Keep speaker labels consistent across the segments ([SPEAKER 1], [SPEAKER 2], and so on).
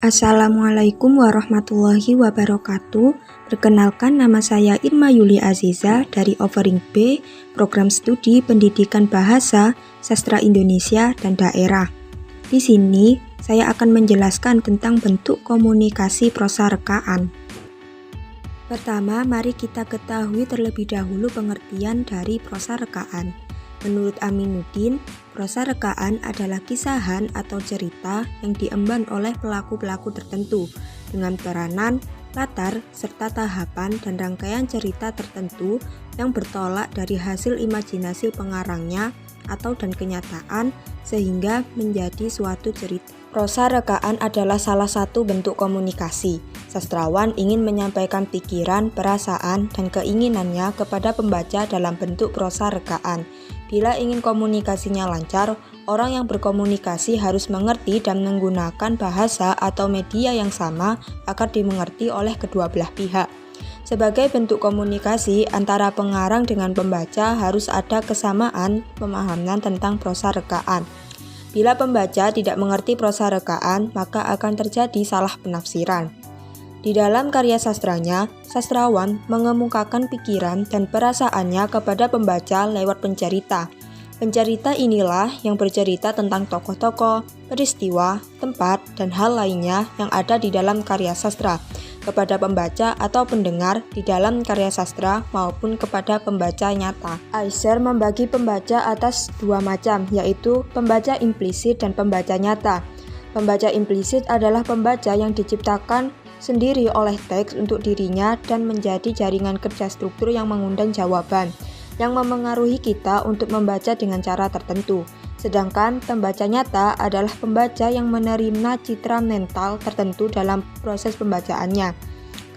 [SPEAKER 1] Assalamualaikum warahmatullahi wabarakatuh. Perkenalkan, nama saya Irma Yuli Aziza dari Offering B, Program Studi Pendidikan Bahasa, Sastra Indonesia, dan Daerah. Di sini, saya akan menjelaskan tentang bentuk komunikasi prosa rekaan. Pertama, mari kita ketahui terlebih dahulu pengertian dari prosa rekaan. Menurut Aminuddin, prosa rekaan adalah kisahan atau cerita yang diemban oleh pelaku-pelaku tertentu dengan peranan, latar, serta tahapan dan rangkaian cerita tertentu yang bertolak dari hasil imajinasi pengarangnya atau dan kenyataan sehingga menjadi suatu cerita. Prosa rekaan adalah salah satu bentuk komunikasi. Sastrawan ingin menyampaikan pikiran, perasaan, dan keinginannya kepada pembaca dalam bentuk prosa rekaan. Bila ingin komunikasinya lancar, orang yang berkomunikasi harus mengerti dan menggunakan bahasa atau media yang sama agar dimengerti oleh kedua belah pihak. Sebagai bentuk komunikasi antara pengarang dengan pembaca harus ada kesamaan pemahaman tentang prosa rekaan. Bila pembaca tidak mengerti prosa rekaan, maka akan terjadi salah penafsiran. Di dalam karya sastranya, sastrawan mengemukakan pikiran dan perasaannya kepada pembaca lewat pencerita. Pencerita inilah yang bercerita tentang tokoh-tokoh, peristiwa, tempat, dan hal lainnya yang ada di dalam karya sastra kepada pembaca atau pendengar di dalam karya sastra maupun kepada pembaca nyata. Aiser membagi pembaca atas dua macam, yaitu pembaca implisit dan pembaca nyata. Pembaca implisit adalah pembaca yang diciptakan sendiri oleh teks untuk dirinya dan menjadi jaringan kerja struktur yang mengundang jawaban, yang memengaruhi kita untuk membaca dengan cara tertentu. Sedangkan pembaca nyata adalah pembaca yang menerima citra mental tertentu dalam proses pembacaannya.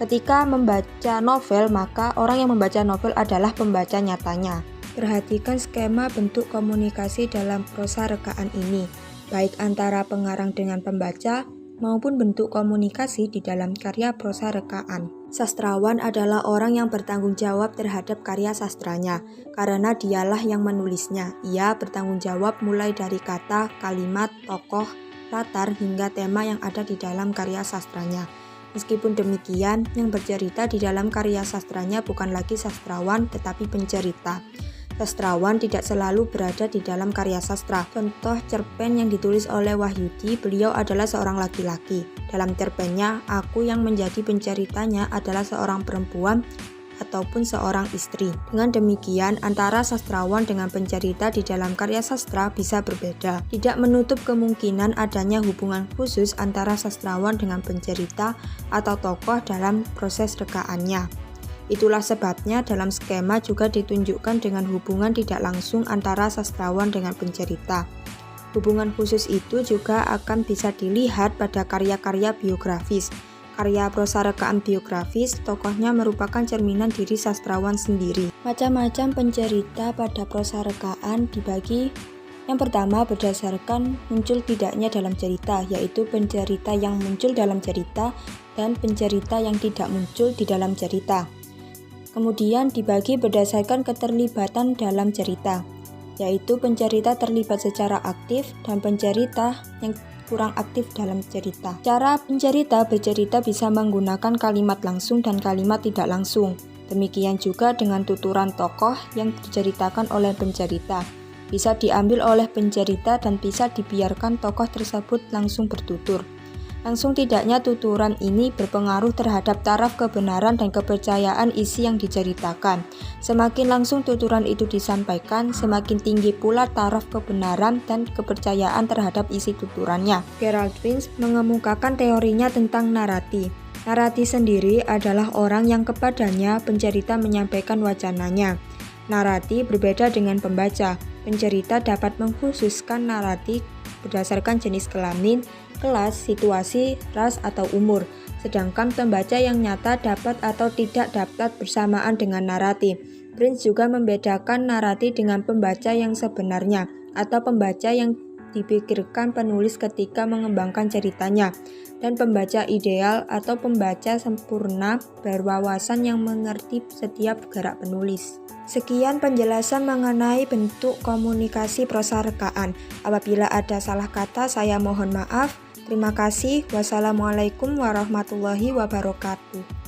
[SPEAKER 1] Ketika membaca novel, maka orang yang membaca novel adalah pembaca nyatanya. Perhatikan skema bentuk komunikasi dalam prosa rekaan ini, baik antara pengarang dengan pembaca, maupun bentuk komunikasi di dalam karya prosa rekaan. Sastrawan adalah orang yang bertanggung jawab terhadap karya sastranya, karena dialah yang menulisnya. Ia bertanggung jawab mulai dari kata, kalimat, tokoh, latar, hingga tema yang ada di dalam karya sastranya. Meskipun demikian, yang bercerita di dalam karya sastranya bukan lagi sastrawan, tetapi pencerita. Sastrawan tidak selalu berada di dalam karya sastra. Contoh cerpen yang ditulis oleh Wahyudi, beliau adalah seorang laki-laki. Dalam cerpennya, aku yang menjadi penceritanya adalah seorang perempuan ataupun seorang istri. Dengan demikian, antara sastrawan dengan pencerita di dalam karya sastra bisa berbeda. Tidak menutup kemungkinan adanya hubungan khusus antara sastrawan dengan pencerita atau tokoh dalam proses rekaannya. Itulah sebabnya dalam skema juga ditunjukkan dengan hubungan tidak langsung antara sastrawan dengan pencerita. Hubungan khusus itu juga akan bisa dilihat pada karya-karya biografis. Karya prosa rekaan biografis, tokohnya merupakan cerminan diri sastrawan sendiri. Macam-macam pencerita pada prosa rekaan dibagi. Yang pertama berdasarkan muncul tidaknya dalam cerita, yaitu pencerita yang muncul dalam cerita dan pencerita yang tidak muncul di dalam cerita. Kemudian dibagi berdasarkan keterlibatan dalam cerita, yaitu pencerita terlibat secara aktif dan pencerita yang kurang aktif dalam cerita. Cara pencerita bercerita bisa menggunakan kalimat langsung dan kalimat tidak langsung. Demikian juga dengan tuturan tokoh yang diceritakan oleh pencerita. Bisa diambil oleh pencerita dan bisa dibiarkan tokoh tersebut langsung bertutur. Langsung tidaknya tuturan ini berpengaruh terhadap taraf kebenaran dan kepercayaan isi yang diceritakan. Semakin langsung tuturan itu disampaikan, semakin tinggi pula taraf kebenaran dan kepercayaan terhadap isi tuturannya. Gerald Prince mengemukakan teorinya tentang narati. Narati sendiri adalah orang yang kepadanya pencerita menyampaikan wacananya. Narati berbeda dengan pembaca. Pencerita dapat mengkhususkan narati berdasarkan jenis kelamin, kelas, situasi, ras, atau umur. Sedangkan pembaca yang nyata dapat atau tidak dapat bersamaan dengan narati. Prince juga membedakan narati dengan pembaca yang sebenarnya, atau pembaca yang dipikirkan penulis ketika mengembangkan ceritanya, dan pembaca ideal atau pembaca sempurna berwawasan yang mengerti setiap gerak penulis. Sekian penjelasan mengenai bentuk komunikasi prosa rekaan. Apabila ada salah kata, saya mohon maaf. Terima kasih. Wassalamualaikum warahmatullahi wabarakatuh.